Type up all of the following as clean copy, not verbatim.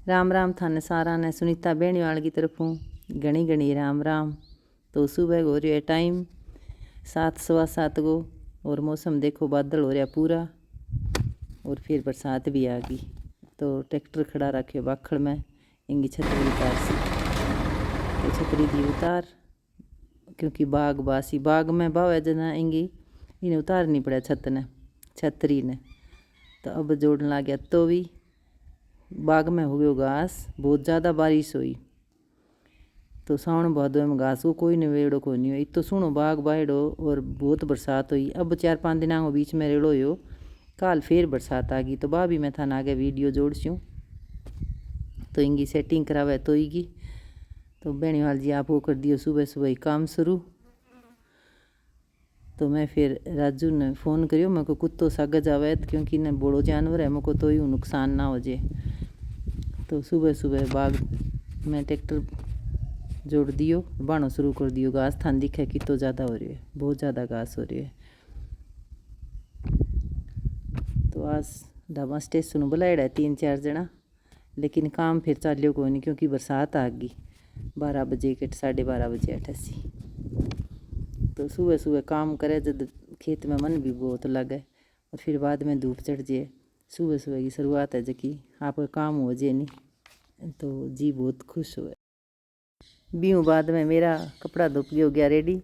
राम राम थाने सारा ने सुनीता बेणीवाल की तरफों घनी घनी राम राम। तो सुबह हो रही है टाइम 7 सवा 7 को और मौसम देखो बादल हो रहा पूरा और फिर बरसात भी आ गई। तो ट्रैक्टर खड़ा रखे बाखड़ में इंगी छतरी उतार सी। तो छतरी दी उतार क्योंकि बाग बासी बाग में बावे जना इंगी इन्हें उतारनी पड़े छत ने छतरी ने। तो अब जोड़न लग गया तो भी बाग में हो गयो घास बहुत ज़्यादा बारिश हुई। तो सावन भादो में घास को कोई नवेड़ो को नहीं हो तो सुनो बाग बाहड़ो और बहुत बरसात हुई। अब 4-5 दिन को बीच में रेड़ो हो काल फिर बरसात आ गई। तो बा भी मैं थाने आगे वीडियो जोड़स्यूँ तो इंगी सेटिंग करावे तो ईगी। तो बेणीवाल जी आप वो कर दियो सुबह सुबह ही काम शुरू। तो मैं फिर राजू ने फ़ोन करियो मैं को कुत्तो सागज आवे क्योंकि ने बड़ो जानवर है मेरे को तो यूँ नुकसान ना हो जाए। तो सुबह सुबह बाग में ट्रैक्टर जोड़ दियो बाणो शुरू कर दियो। घास थान दिखे कि तो ज़्यादा हो रही है बहुत ज़्यादा घास हो रही है। तो आज ढाबा स्टेशन बुलाएड़ा है 3-4 जना लेकिन काम फिर चालियो को नहीं क्योंकि बरसात आ गई 12 बजे के 12:30 बजे अठासी। तो सुबह सुबह काम करे जब खेत में मन भी बहुत लगे और फिर बाद में धूप चढ़ जाए। सुबह सुबह की शुरुआत है जबकि आपका काम हो जाए नहीं तो जी बहुत खुश हुए। बीहू बाद में मेरा कपड़ा धुप हो गया रेडी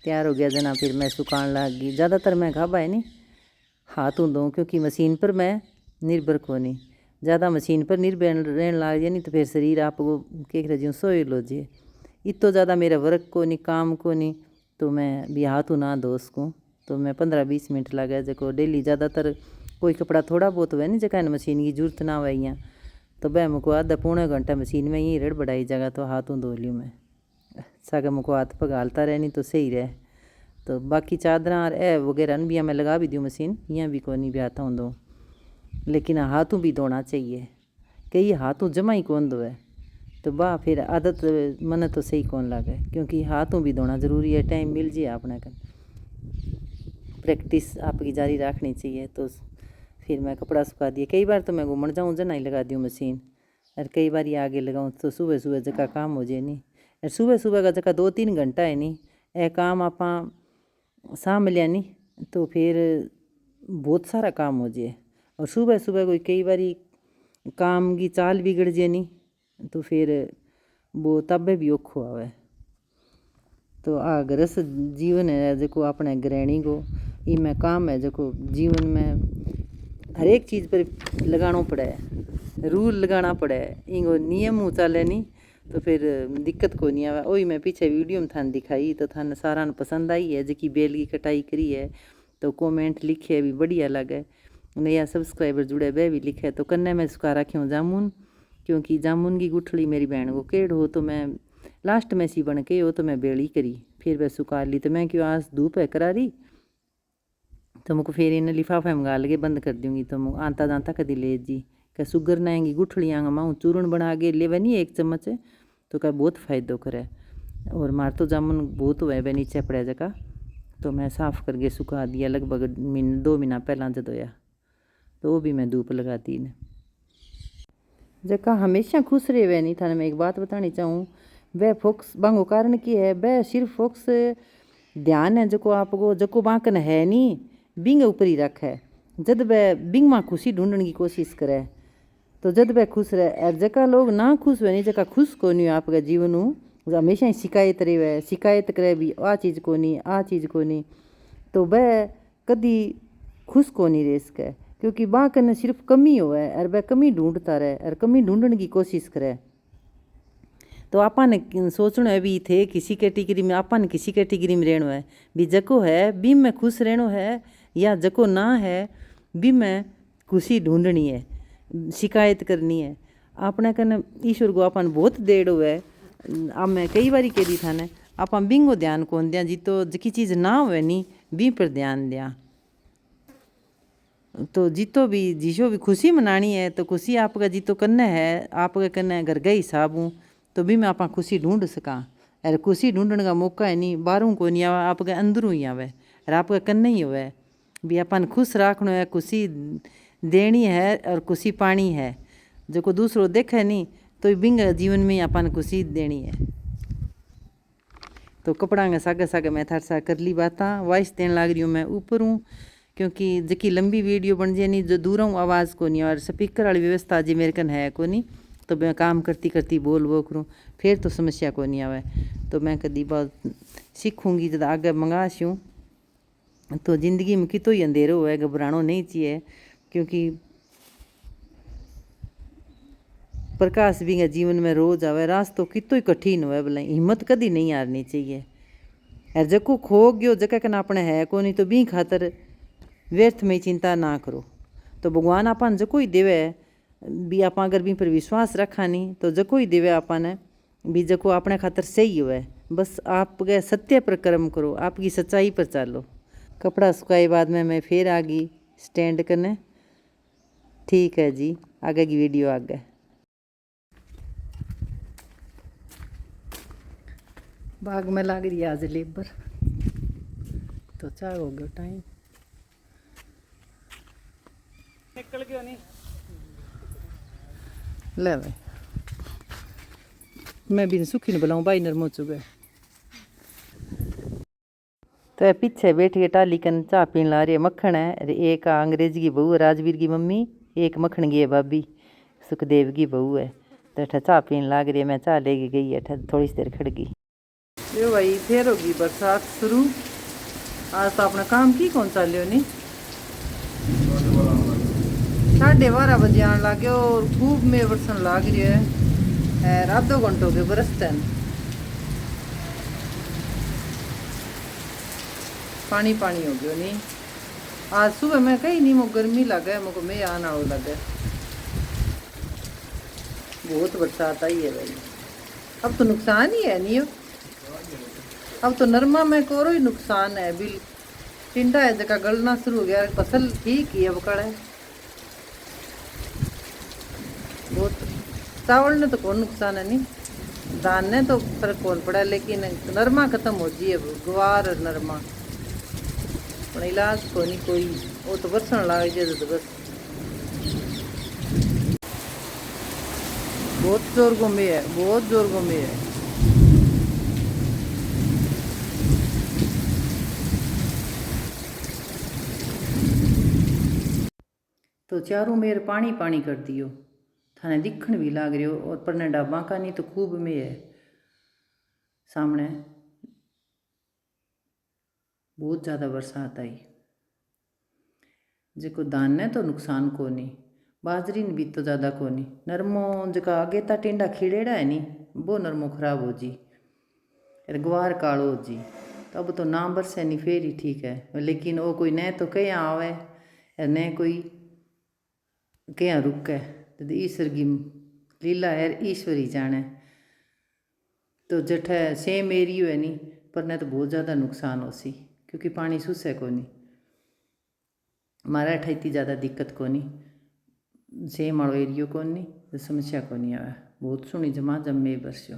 तैयार हो गया जना फिर मैं सुखान लग गई। ज़्यादातर मैं घाबा है नहीं हाथ धोऊँ क्योंकि मशीन पर मैं निर्भर को नहीं ज़्यादा मशीन पर निर्भर रहने लग जाए नहीं तो फिर शरीर आपको कह रहे सोए लो जे इतो ज़्यादा मेरा वर्क को नहीं काम को नहीं। तो मैं भी हाथ ना धो सकूँ तो मैं 15-20 मिनट लगे जो डेली ज़्यादातर कोई कपड़ा थोड़ा बहुत हुआ नहीं जगह मशीन की जरूरत ना हुआ यहाँ तो वह मुझको आधा पौने घंटा मशीन में ही रेड़ बढ़ाई जगह तो हाथों धो लियूँ मैं सागे मुझको हाथ पगालता रहे नहीं तो सही रहे। तो बाकी चादरा और ए वगैरह भी मैं लगा भी दूँ मशीन यहाँ भी कोई नहीं भी हाथों धो लेकिन हाथों भी धोना चाहिए कई हाथों जमा ही कौन धोए। तो वाह फिर आदत मन तो सही कौन लगे क्योंकि हाथों भी धोना ज़रूरी है। टाइम मिल जाए अपने का प्रैक्टिस आपकी जारी रखनी चाहिए। तो फिर मैं कपड़ा सुखा दिए कई बार तो मैं घूमन जाऊँ जना ही लगा दूँ मशीन और कई बार आगे लगाऊँ तो सुबह सुबह जगह काम हो जाए नहीं और सुबह सुबह का जगह 2-3 घंटा है नहीं ए काम आप साम लिया नहीं तो फिर बहुत सारा काम हो जाए। और सुबह सुबह कोई कई बार काम की चाल बिगड़ जाए नहीं तो फिर वो तबे भी औखो आवे। तो आ गृहस्थ जीवन है जो अपने गृहिणी को इमें काम है जो जीवन में हर एक चीज़ पर लगाना पड़े रूल लगाना पड़े इनको नियम चले नहीं तो फिर दिक्कत को नहीं आवे। वही मैं पीछे वीडियो में थान दिखाई तो थान सारा पसंद आई है जी बेल की कटाई करी है तो कमेंट लिखे भी बढ़िया लगे नया सब्सक्राइबर जुड़े वे भी लिखे। तो कन्ने मैं सुखा रखी हूँ जामुन क्योंकि जामुन की गुठली मेरी बहन को केड़ हो तो मैं लास्ट में सी बन के हो तो मैं बेली करी फिर वह सुखा ली। तो मैं क्यों आज धूप है करा रही तो मुझको फिर इन लिफाफे मंगा लगे बंद कर दूँगी। तो आंता जाता कदी ले जी क्या शुगर नाएंगी गुठलियाँ माँ चूर्ण बना के ले वह नहीं 1 चम्मच तो क्या बहुत फ़ायदो करे। और मार तो जामुन बहुत हुआ वह नीचे पड़े जगह तो मैं साफ़ करके सुखा दिया लगभग 2 महीना पहला जो धोया तो वो भी मैं धूप लगा दी ने जगह हमेशा खुश रहे वह नहीं था। मैं एक बात बतानी चाहूँ वह फोक्स बांगो कारण की है वह सिर्फ फोक्स ध्यान है जो आपको जो बांकन है नहीं बिंग ऊपर ही रख है जब वह बिंग में खुशी ढूंढने की कोशिश करे तो जब वह खुश रहे और जगह लोग ना खुश हुए नहीं जगह खुश को नहीं आपका जीवन हमेशा ही शिकायत रहे शिकायत करे भी आ चीज़ को नहीं तो वह कभी खुश को नहीं रह सके क्योंकि बांकन सिर्फ कमी हो है और वह कमी ढूंढता रहे और कमी ढूंढने की कोशिश करे। तो आपन सोचना है भी थे किसी कैटेगरी में आपन किसी कैटेगरी में रहना है भी जको है बी में खुश रहना है या जको ना है बी में खुशी ढूंढनी है शिकायत करनी है अपने कन ईश्वर को अपन बहुत देड़ हुआ है। अब मैं कई बारी कह दी था ने अपन बिंगो ध्यान कौन दिया जी तो जकी चीज़ ना हुए नहीं बी पर ध्यान दिया। तो जीतो भी जिसो भी खुशी मनानी है तो खुशी आपका जीतो कन्ने है आपके कन्ने घर गई हिसाब हूँ तो भी मैं आप खुशी ढूंढ सका और खुशी ढूंढने का मौका है नहीं बाहरों को नहीं आवा आपके अंदरों ही आवे और आपके कन्ने ही हुए भी अपन खुश रखना है खुशी देनी है और खुशी पानी है जो दूसरो देखे नहीं तो बिंग जीवन में अपन को सीध देनी है। तो कपड़ा के सागे सागे मैं थार सा कर ली बाता वॉइस देने लग रही हूँ मैं ऊपर हूँ, क्योंकि जकी लंबी वीडियो बन जाए नहीं जो दूर हूँ आवाज़ को नहीं और स्पीकर वाली व्यवस्था जी मेरे कन है को नहीं, तो मैं काम करती करती बोल वो करूँ फिर तो समस्या को नहीं आवे। तो मैं कभी बहुत सीखूँगी जब आगे मंगाश हूँ। तो ज़िंदगी में कितो ही अंधेरो है, घबरानो नहीं चाहिए, क्योंकि प्रकाश भी जीवन में रोज आवे। रास्तो कितो ही कठिन हुए भले हिम्मत कदी नहीं हारनी चाहिए। और जको खो गयो जका कन अपने है को नहीं तो बी खातर व्यर्थ में चिंता ना करो। तो भगवान अपन जको ही देवे भी आप अगर बी पर विश्वास रखा नहीं तो जको ही देवे अपन भी जको अपने खातर सही हुए। बस आप गए सत्य पर कर्म करो, आपकी सच्चाई पर चालो। कपड़ा सुखाए बाद में मैं फिर आ गई स्टैंड करने। ठीक है जी, आगे की वीडियो आगे। बाग में लग रही आज लेबर, तो चाह हो गया टाइम निकल गया नहीं ले भाई। मैं भी सुखी नहीं बुलाऊँ भाई नरमो चुके। तो पीछे बैठ के टाली कन चाह पीने ला रही है। मक्खन है, एक अंग्रेज की बहू है राजवीर की मम्मी, एक मक्खन की है भाभी सुखदेव की बहू है। तो अठा चाह पीने लाग रही है, मैं चाह लेके गई अठा थोड़ी देर खड़ गई। यो भाई फिर होगी बरसात शुरू। आज तो अपना काम की कौन चाल्यो नहीं 12:30 बजे आने लगे और खूब में बरसन लाग रही है। आधो घंटों के बरसते पानी पानी हो गयो नहीं। आज सुबह मैं कहीं नहीं मुझे गर्मी लगे मुझको मैं आना हो लगे। बहुत बरसात आई है भाई। अब तो नुकसान ही है नहीं, अब तो नरमा में कोरो ही नुकसान है। बिल टिंडा है जगह गलना शुरू हो गया, फसल ठीक ही अब कड़ है बहुत। चावल ने तो कौन नुकसान है नहीं, धान ने तो फर्क कौन पड़ा, लेकिन नरमा खत्म हो जी अब गवार और नरमा इलाज को नहीं कोई। वो तो बरसन लाग जाए तो बस बहुत जोर घूमे है, बहुत जोर घूमे है। तो चारों मेर पानी पानी कर दियो, थाने दिखण भी लाग रही हो। और पर डाबा का नहीं तो खूब में है सामने बहुत ज़्यादा बरसात आई। जो धान ने तो नुकसान को नहीं, बाजरी ने भी तो ज़्यादा को नहीं। नरमो जका आगे ता टेंडा खिड़ेड़ा है नहीं वो नरमो खराब हो जी, गवार कालो हो जी। तो अब तो ना बरसे नहीं फिर ही ठीक है, लेकिन वो कोई न तो क्या आवे न कोई क्या रुके। तो ईश्वर की लीला है, ईश्वर ही जाने। तो जठ सेम एरियो है नहीं पर न तो बहुत ज़्यादा नुकसान हो सी, क्योंकि पानी सुसे को नहीं। हमारा अठा इतनी ज़्यादा दिक्कत को नहीं, सेम वालो एरियो को नहीं तो समस्या को नहीं आवे। बहुत सुनी जमा जम में बरस्यो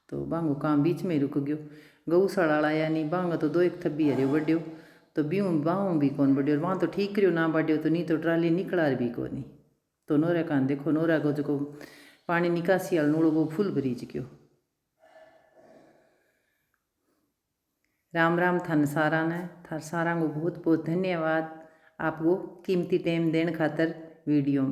तो बांगो काम बीच में ही रुक गयो। गौशाला आया नहीं बांगा तो 2-1 थब्बी हरियो बढ़ियो, तो बीऊँ बाहों भी कौन बढ़ियो। वहाँ तो ठीक करियो ना बढ़ियो तो नहीं तो ट्राली निकला भी को नहीं। तो नोरा कान देखो नोरा को जो पानी निकासी वाल नूड़ो वो फुल भरीज गयो। राम राम थान सारा ने, थार सारा को बहुत बहुत धन्यवाद आपको कीमती टाइम देने खातर वीडियो।